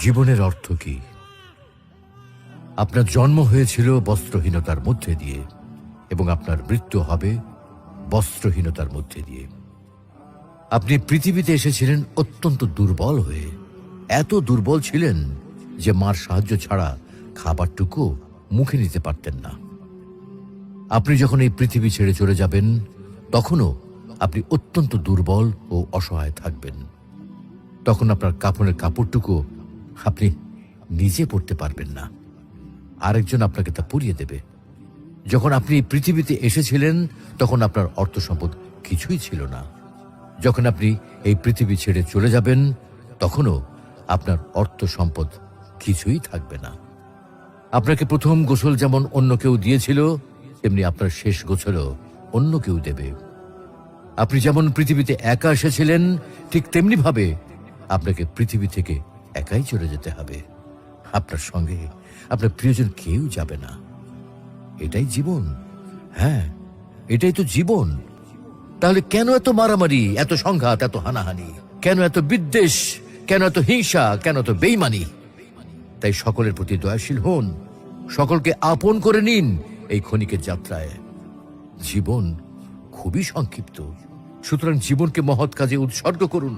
জীবনের অর্থ কি? আপনার জন্ম হয়েছিল বস্ত্রহীনতার মধ্যে দিয়ে এবং আপনার মৃত্যু হবে বস্ত্রহীনতার মধ্যে দিয়ে। আপনি পৃথিবীতে এসেছিলেন অত্যন্ত দুর্বল হয়ে। এত দুর্বল ছিলেন যে মার সাহায্য ছাড়া খাবারটুকু মুখে নিতে পারতেন না। আপনি যখন এই পৃথিবী ছেড়ে চলে যাবেন তখনও আপনি অত্যন্ত দুর্বল ও অসহায় থাকবেন। তখন আপনার কাফনের কাপড়টুকু আপনি নিজে পরতে পারবেন না, আরেকজন আপনাকে তা পরিয়ে দেবে। যখন আপনি পৃথিবীতে এসেছিলেন তখন আপনার অর্থ সম্পদ কিছুই ছিল না। যখন আপনি এই পৃথিবী ছেড়ে চলে যাবেন তখনও আপনার অর্থ সম্পদ কিছুই থাকবে না। আপনাকে প্রথম গোসল যেমন অন্য কেউ দিয়েছিল, তেমনি আপনার শেষ গোসলও অন্য কেউ দেবে। আপনি যেমন পৃথিবীতে একা এসেছিলেন, ঠিক তেমনি ভাবে আপনাকে পৃথিবী থেকে একাই চলে যেতে হবে। আপনার সঙ্গে আপনার প্রিয়জন কেউ যাবে না। এটাই জীবন। হ্যাঁ, এটাই তো জীবন। তাহলে কেন এত মারামারি, এত সংঘাত, এত হানাহানি? কেন এত বিদ্বেষ? কেন এত হিংসা? কেন এত বেইমানি? তাই সকলের প্রতি দয়াশীল হন, সকলকে আপন করে নিন এই ক্ষণিকের যাত্রায়। জীবন খুবই সংক্ষিপ্ত, সুতরাং জীবনকে মহৎ কাজে উৎসর্গ করুন।